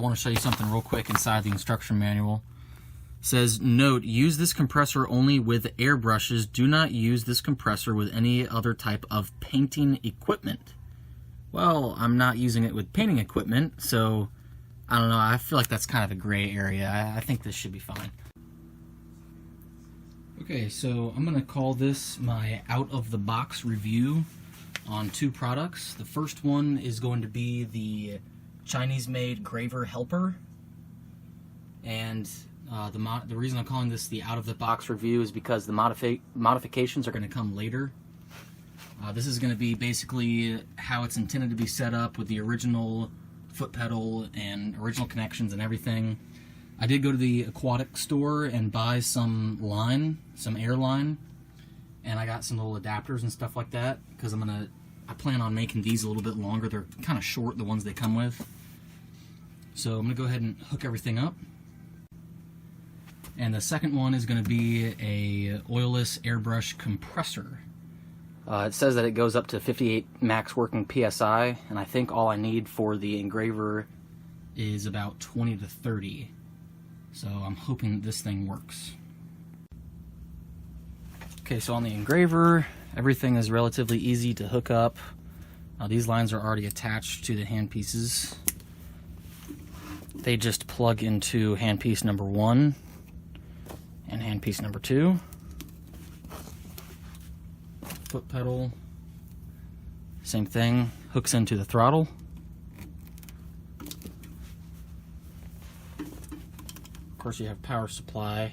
want to show you something real quick inside the instruction manual. It says, note, use this compressor only with airbrushes. Do not use this compressor with any other type of painting equipment. Well, I'm not using it with painting equipment, so I don't know. I feel like that's kind of a gray area. I think this should be fine. Okay, so I'm going to call this my out-of-the-box review on two products. The first one is going to be the Chinese-made GraverHelper, and the reason I'm calling this the out-of-the-box review is because the modifications are going to come later. This is going to be basically how it's intended to be set up with the original foot pedal and original connections and everything. I did go to the aquatic store and buy some line, some air line, and I got some little adapters and stuff like that because I plan on making these a little bit longer. They're kind of short, the ones they come with. So I'm going to go ahead and hook everything up. And the second one is going to be a oilless airbrush compressor. It says that it goes up to 58 max working PSI, and I think all I need for the engraver is about 20 to 30. So I'm hoping this thing works. Okay, so on the engraver, everything is relatively easy to hook up. These lines are already attached to the handpieces. They just plug into handpiece number 1 and handpiece number 2. Foot pedal, same thing, hooks into the throttle. Of course, you have power supply.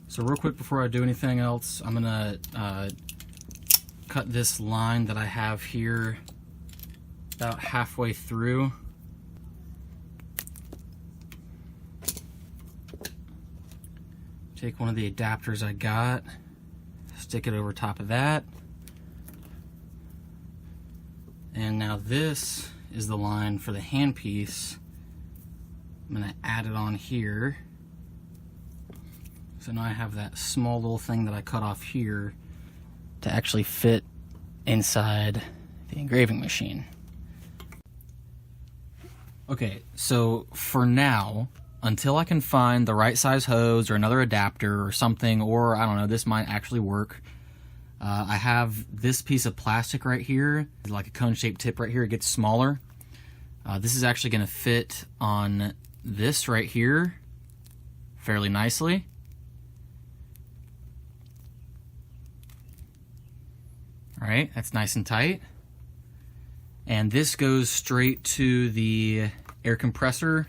So real quick before I do anything else, I'm gonna cut this line that I have here about halfway through. Take one of the adapters I got, stick it over top of that. And now this is the line for the handpiece. I'm gonna add it on here. So now I have that small little thing that I cut off here to actually fit inside the engraving machine. Okay, so for now, until I can find the right size hose or another adapter or something, or I don't know, this might actually work. I have this piece of plastic right here, like a cone-shaped tip right here. It gets smaller. This is actually going to fit on this right here fairly nicely. All right, that's nice and tight. And this goes straight to the air compressor.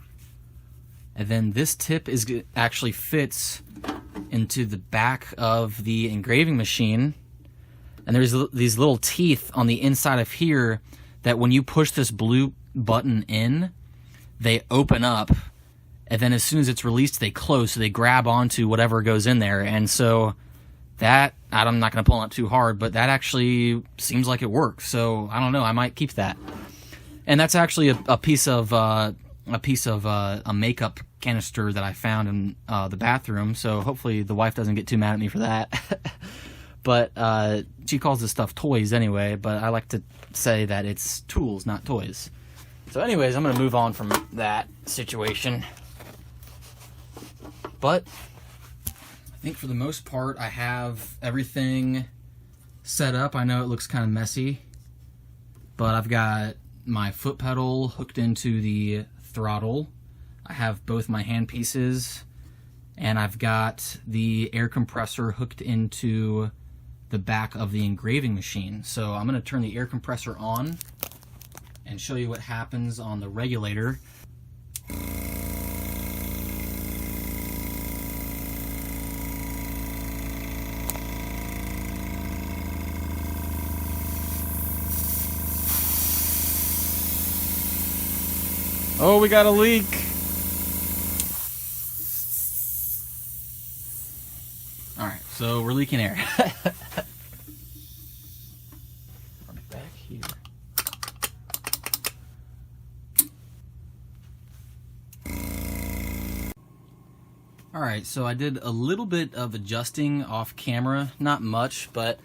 And then this tip actually fits into the back of the engraving machine. And there's these little teeth on the inside of here that when you push this blue button in, they open up. And then as soon as it's released, they close. So they grab onto whatever goes in there. And so that, I'm not going to pull it up too hard, but that actually seems like it works. So I don't know, I might keep that. And that's actually a piece of a makeup canister that I found in the bathroom, so hopefully the wife doesn't get too mad at me for that. But she calls this stuff toys anyway, but I like to say that it's tools, not toys. So anyways, I'm going to move on from that situation. But I think for the most part I have everything set up. I know it looks kind of messy, but I've got my foot pedal hooked into the throttle. I have both my hand pieces, and I've got the air compressor hooked into the back of the engraving machine. So I'm going to turn the air compressor on and show you what happens on the regulator. Oh, we got a leak. All right, so we're leaking air. Back here. All right. Alright, so I did a little bit of adjusting off camera, not much, but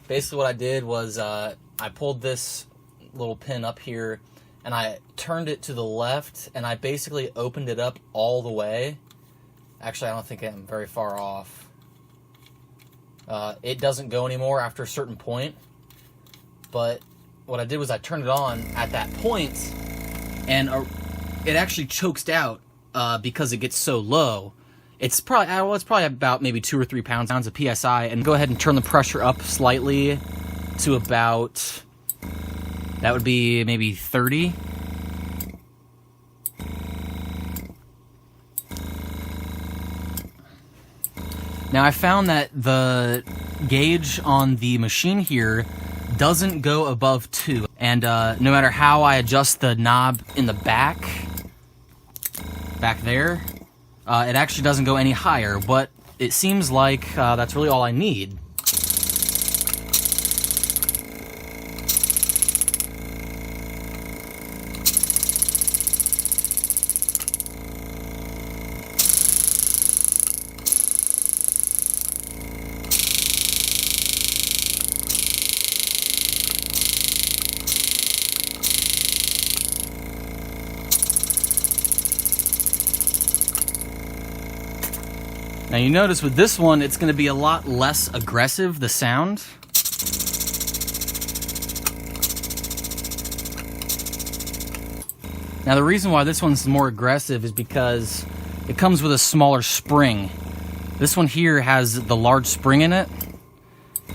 basically what I did was I pulled this little pin up here and I turned it to the left and I basically opened it up all the way. Actually, I don't think I'm very far off. It doesn't go anymore after a certain point, but what I did was I turned it on at that point and it actually chokes out because it gets so low. It's probably about maybe 2 or 3 pounds of PSI, and go ahead and turn the pressure up slightly to about, that would be maybe 30. Now I found that the gauge on the machine here doesn't go above 2, and no matter how I adjust the knob in the back there, it actually doesn't go any higher, but it seems like that's really all I need. Now you notice with this one, it's going to be a lot less aggressive, the sound. Now the reason why this one's more aggressive is because it comes with a smaller spring. This one here has the large spring in it,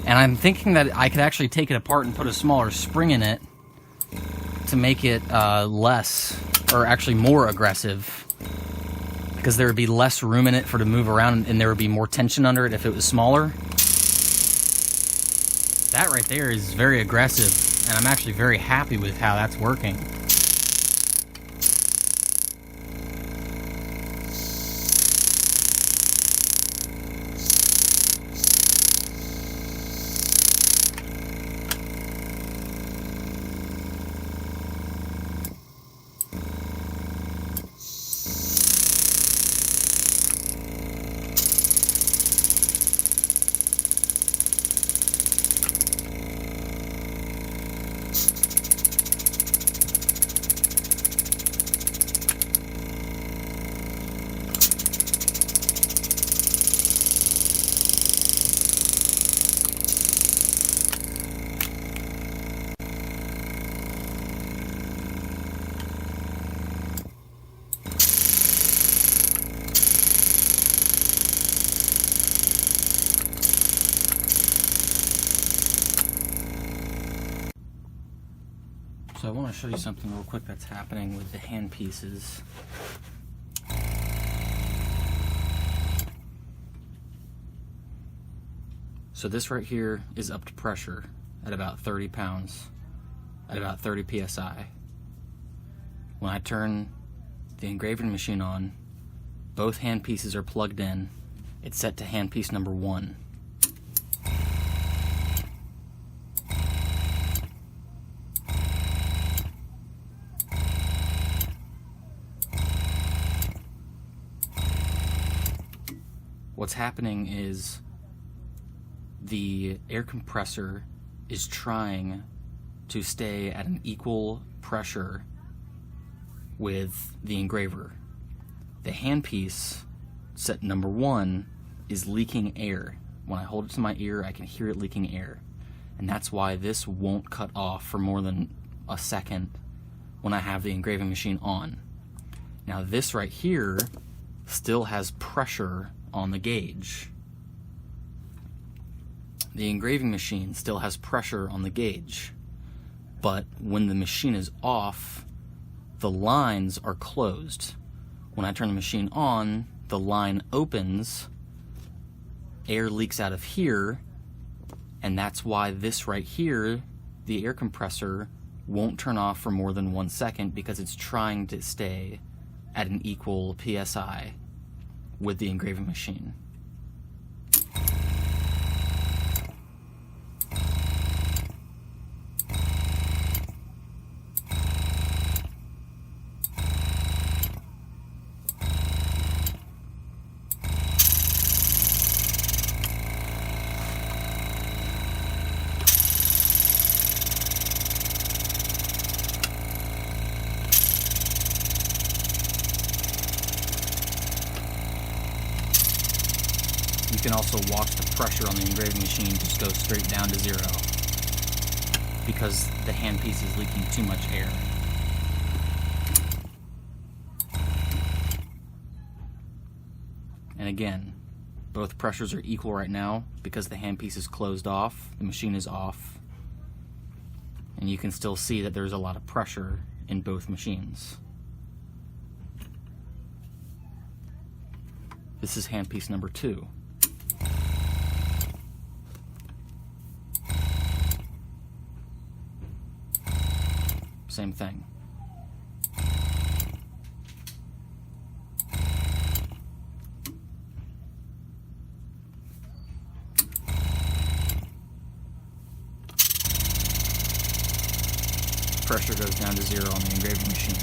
and I'm thinking that I could actually take it apart and put a smaller spring in it to make it less, or actually more aggressive. Because there would be less room in it for it to move around, and there would be more tension under it if it was smaller. That right there is very aggressive, and I'm actually very happy with how that's working. So I want to show you something real quick that's happening with the hand pieces. So this right here is up to pressure at about 30 pounds, at about 30 psi. When I turn the engraving machine on, both hand pieces are plugged in. It's set to hand piece number 1. What's happening is the air compressor is trying to stay at an equal pressure with the engraver. The handpiece, set number 1, is leaking air. When I hold it to my ear, I can hear it leaking air. And that's why this won't cut off for more than a second when I have the engraving machine on. Now this right here still has pressure on the gauge. The engraving machine still has pressure on the gauge, but when the machine is off, the lines are closed. When I turn the machine on, the line opens, air leaks out of here, and that's why this right here, the air compressor, won't turn off for more than 1 second, because it's trying to stay at an equal PSI with the engraving machine. can also watch the pressure on the engraving machine just go straight down to 0 because the handpiece is leaking too much air. And again, both pressures are equal right now because the handpiece is closed off, the machine is off, and you can still see that there's a lot of pressure in both machines. This is handpiece number 2. Same thing. Pressure goes down to 0 on the engraving machine.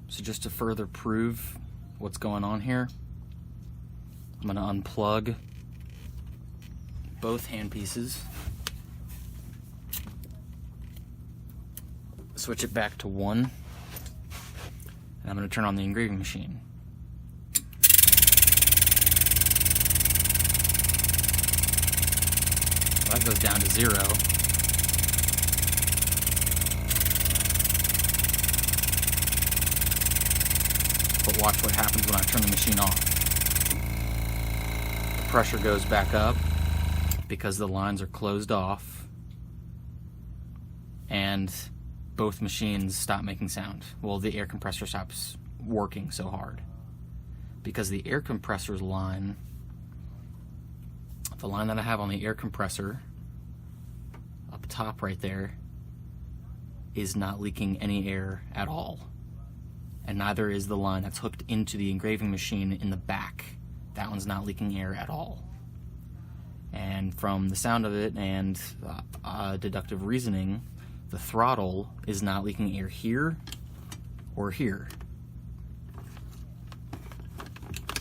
So just to further prove what's going on here, I'm going to unplug both handpieces, switch it back to 1, and I'm going to turn on the engraving machine. That goes down to 0. But watch what happens when I turn the machine off. The pressure goes back up because the lines are closed off, and both machines stop making sound. Well, the air compressor stops working so hard because the air compressor's line, the line that I have on the air compressor up top right there, is not leaking any air at all. And neither is the line that's hooked into the engraving machine in the back. That one's not leaking air at all. And from the sound of it and deductive reasoning, the throttle is not leaking air here or here.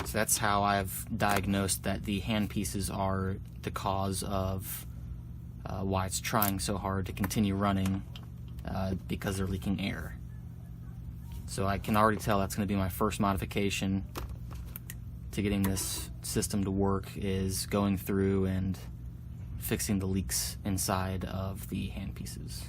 So that's how I've diagnosed that the handpieces are the cause of why it's trying so hard to continue running, because they're leaking air. So I can already tell that's going to be my first modification to getting this system to work, is going through and fixing the leaks inside of the handpieces.